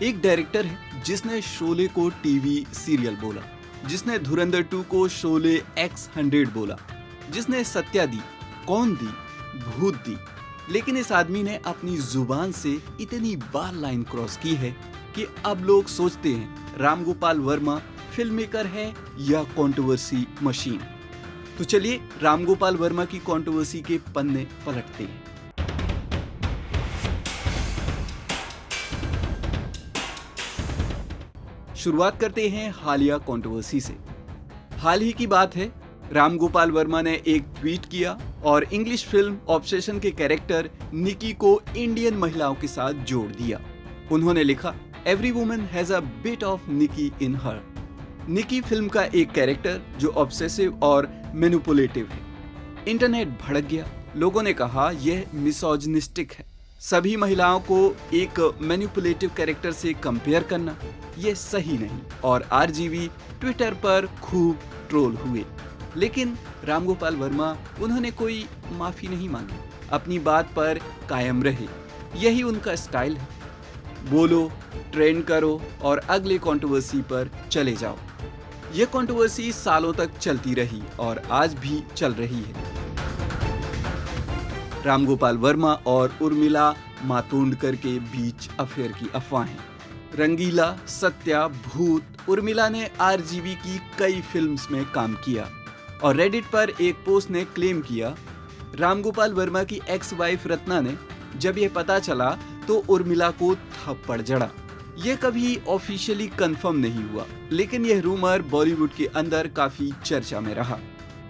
एक डायरेक्टर है जिसने शोले को टीवी सीरियल बोला, जिसने धुरंधर 2 को शोले X100 बोला, जिसने सत्या दी, कौन दी, भूत दी। लेकिन इस आदमी ने अपनी जुबान से इतनी बार लाइन क्रॉस की है कि अब लोग सोचते हैं राम गोपाल वर्मा फिल्म मेकर है या कंट्रोवर्सी मशीन। तो चलिए राम गोपाल वर्मा की कंट्रोवर्सी के पन्ने पलटते हैं। शुरुआत करते हैं हालिया कंट्रोवर्सी से। हाल ही की बात है, राम गोपाल वर्मा ने एक ट्वीट किया और इंग्लिश फिल्म ऑब्सेशन के कैरेक्टर निकी को इंडियन महिलाओं के साथ जोड़ दिया। उन्होंने लिखा, every woman has a bit of Nikki in her. Nikki film का एक कैरेक्टर जो ऑब्सेसिव और मैनिपुलेटिव है। इंटरनेट भड़क गया, लोगों ने कहा यह मिसोजिनिस्टिक है। सभी महिलाओं को एक मैनिपुलेटिव कैरेक्टर से कंपेयर करना यह सही नहीं, और आरजीवी ट्विटर पर खूब ट्रोल हुए। लेकिन राम गोपाल वर्मा, उन्होंने कोई माफी नहीं मांगी, अपनी बात पर कायम रहे। यही उनका स्टाइल है, बोलो, ट्रेंड करो और अगले कंट्रोवर्सी पर चले जाओ। यह कंट्रोवर्सी सालों तक चलती रही और आज भी चल रही है। राम गोपाल वर्मा और उर्मिला मातोंडकर के बीच अफेयर की अफवाहें। रंगीला, सत्या, भूत। उर्मिला ने आरजीवी की कई फिल्म्स में काम किया और रेडिट पर एक पोस्ट ने क्लेम किया, राम गोपाल वर्मा की एक्स वाइफ रत्ना ने जब यह पता चला तो उर्मिला को थप्पड़ जड़ा। यह कभी ऑफिशियली कंफर्म नहीं हुआ, लेकिन यह रूमर बॉलीवुड के अंदर काफी चर्चा में रहा।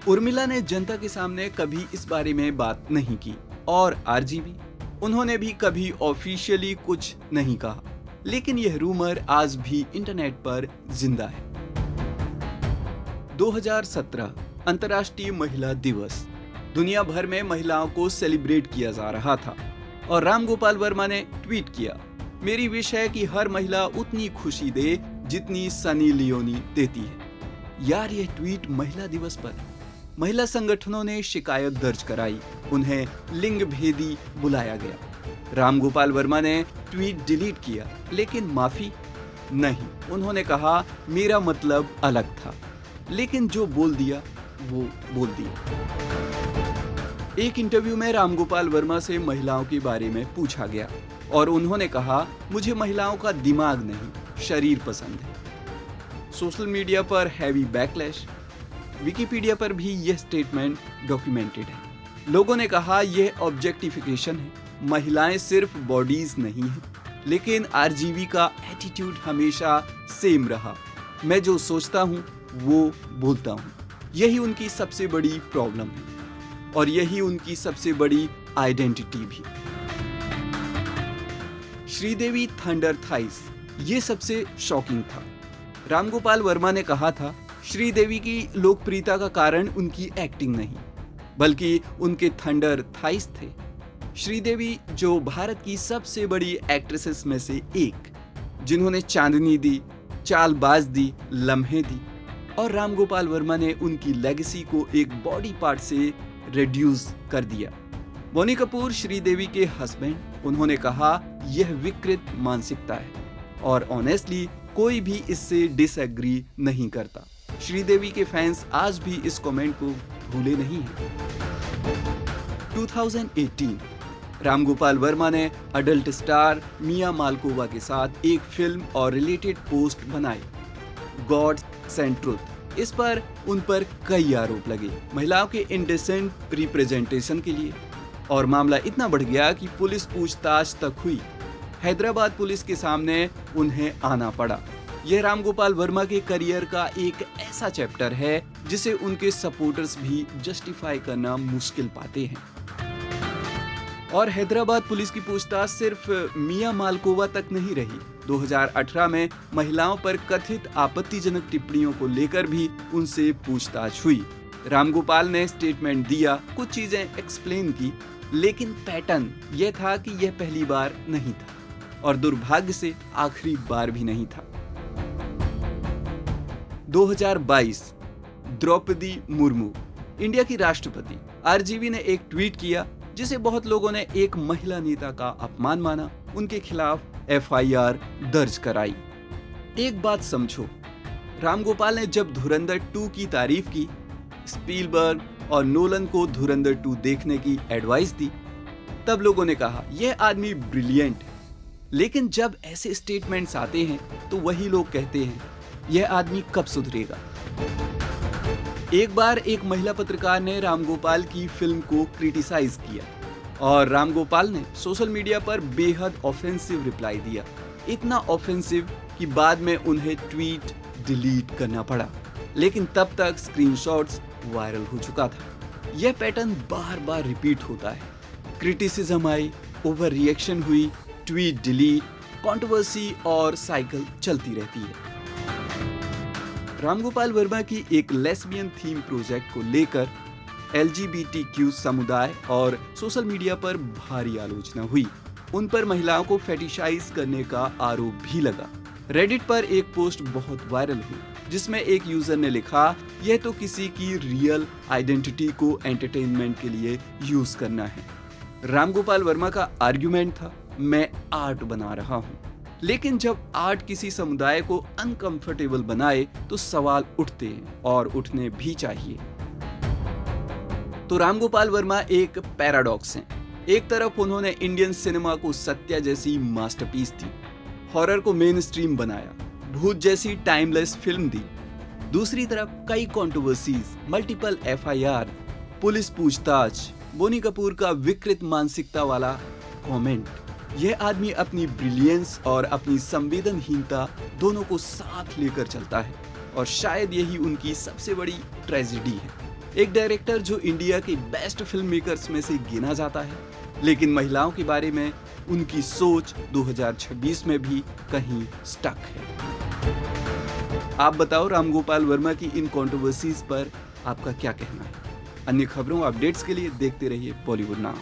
उर्मिला ने जनता के सामने कभी इस बारे में बात नहीं की और आरजीवी, उन्होंने भी कभी ऑफिशियली कुछ नहीं कहा, लेकिन यह रूमर आज भी इंटरनेट पर जिंदा है। 2017 अंतर्राष्ट्रीय महिला दिवस। दुनिया भर में महिलाओं को सेलिब्रेट किया जा रहा था और राम गोपाल वर्मा ने ट्वीट किया, मेरी विश है कि हर महिला उतनी खुशी दे जितनी सनी लियोनी देती है। यार, यह ट्वीट महिला दिवस पर महिला संगठनों ने शिकायत दर्ज कराई, उन्हें लिंग भेदी बुलाया गया। राम गोपाल वर्मा ने ट्वीट डिलीट किया, लेकिन माफी नहीं। उन्होंने कहा, मेरा मतलब अलग था, लेकिन जो बोल दिया वो बोल दिया। एक इंटरव्यू में राम गोपाल वर्मा से महिलाओं के बारे में पूछा गया और उन्होंने कहा, मुझे महिलाओं का दिमाग नहीं, शरीर पसंद है। सोशल मीडिया पर हैवी बैकलैश। विकिपीडिया पर भी यह स्टेटमेंट डॉक्यूमेंटेड है। लोगों ने कहा यह ऑब्जेक्टिफिकेशन है, महिलाएं सिर्फ बॉडीज नहीं हैं। लेकिन आरजीवी का एटीट्यूड हमेशा सेम रहा, मैं जो सोचता हूं वो बोलता हूं। यही उनकी सबसे बड़ी प्रॉब्लम है और यही उनकी सबसे बड़ी आइडेंटिटी भी। श्रीदेवी थंडर थाइस, ये सबसे शॉकिंग था। राम गोपाल वर्मा ने कहा था, श्रीदेवी की लोकप्रियता का कारण उनकी एक्टिंग नहीं, बल्कि उनके थंडर थाइस थे। श्रीदेवी जो भारत की सबसे बड़ी एक्ट्रेसेस में से एक, जिन्होंने चांदनी दी, चालबाज दी, लम्हे दी, और राम गोपाल वर्मा ने उनकी लेगेसी को एक बॉडी पार्ट से रिड्यूस कर दिया। बोनी कपूर श्रीदेवी के हस्बैंड, उन्होंने कहा यह विकृत मानसिकता है और ऑनेस्टली कोई भी इससे डिसएग्री नहीं करता। श्रीदेवी के फैंस आज भी इस कमेंट को भूले नहीं हैं। 2018 राम गोपाल वर्मा ने अडल्ट स्टार मिया मालकोवा के साथ एक फिल्म और रिलेटेड पोस्ट बनाई, गॉड सेंट ट्रुथ। इस पर उन पर कई आरोप लगे महिलाओं के इंडिसेंट रिप्रेजेंटेशन के लिए, और मामला इतना बढ़ गया कि पुलिस पूछताछ तक हुई। हैदराबाद पुलिस के सामने उन्हें आना पड़ा। यह राम गोपाल वर्मा के करियर का एक ऐसा चैप्टर है जिसे उनके सपोर्टर्स भी जस्टिफाई करना मुश्किल पाते हैं। और हैदराबाद पुलिस की पूछताछ सिर्फ मिया मालकोवा तक नहीं रही। 2018 में महिलाओं पर कथित आपत्तिजनक टिप्पणियों को लेकर भी उनसे पूछताछ हुई। राम गोपाल ने स्टेटमेंट दिया, कुछ चीजें एक्सप्लेन की, लेकिन पैटर्न यह था कि यह पहली बार नहीं था और दुर्भाग्य से आखिरी बार भी नहीं था। 2022 द्रौपदी मुर्मू, इंडिया की राष्ट्रपति। आरजीवी ने एक ट्वीट किया जिसे बहुत लोगों ने एक महिला नेता का अपमान माना, उनके खिलाफ एफआईआर दर्ज कराई। एक बात समझो, राम गोपाल ने जब धुरंधर 2 की तारीफ की, स्पीलबर्ग और नोलन को धुरंधर 2 देखने की एडवाइस दी, तब लोगों ने कहा यह आदमी ब्रिलियंट है। लेकिन जब ऐसे स्टेटमेंट्स आते हैं तो वही लोग कहते हैं यह आदमी कब सुधरेगा। एक बार एक महिला पत्रकार ने राम गोपाल की फिल्म को क्रिटिसाइज किया और राम गोपाल ने सोशल मीडिया पर बेहद ऑफेंसिव रिप्लाई दिया, इतना ऑफेंसिव कि बाद में उन्हें ट्वीट डिलीट करना पड़ा। लेकिन तब तक स्क्रीनशॉट्स वायरल हो चुका था। यह पैटर्न बार बार रिपीट होता है। क्रिटिसिज्म आई, ओवर रिएक्शन हुई, ट्वीट डिलीट, कंट्रोवर्सी और साइकिल चलती रहती है। रामगोपाल वर्मा की एक लेस्बियन थीम प्रोजेक्ट को लेकर LGBTQ समुदाय और सोशल मीडिया पर भारी आलोचना हुई। उन पर महिलाओं को फेटिशाइज करने का आरोप भी लगा। रेडिट पर एक पोस्ट बहुत वायरल हुई जिसमें एक यूजर ने लिखा, यह तो किसी की रियल आइडेंटिटी को एंटरटेनमेंट के लिए यूज करना है। रामगोपाल वर्मा का आर्गुमेंट था, मैं आर्ट बना रहा हूं। लेकिन जब आर्ट किसी समुदाय को अनकंफर्टेबल बनाए तो सवाल उठते हैं और उठने भी चाहिए। तो रामगोपाल वर्मा एक पैराडॉक्स हैं। एक तरफ उन्होंने इंडियन सिनेमा को सत्या जैसी मास्टरपीस दी, हॉरर को मेन स्ट्रीम बनाया, भूत जैसी टाइमलेस फिल्म दी। दूसरी तरफ कई कंट्रोवर्सीज, मल्टीपल FIR, पुलिस पूछताछ, बोनी कपूर का विकृत मानसिकता वाला कमेंट। यह आदमी अपनी ब्रिलियंस और अपनी संवेदनहीनता दोनों को साथ लेकर चलता है और शायद यही उनकी सबसे बड़ी ट्रेजेडी है। एक डायरेक्टर जो इंडिया के बेस्ट फिल्म मेकर्स में से गिना जाता है, लेकिन महिलाओं के बारे में उनकी सोच 2026 में भी कहीं स्टक है। आप बताओ रामगोपाल वर्मा की इन कंट्रोवर्सीज पर आपका क्या कहना है? अन्य खबरों अपडेट्स के लिए देखते रहिए बॉलीवुड नाउ।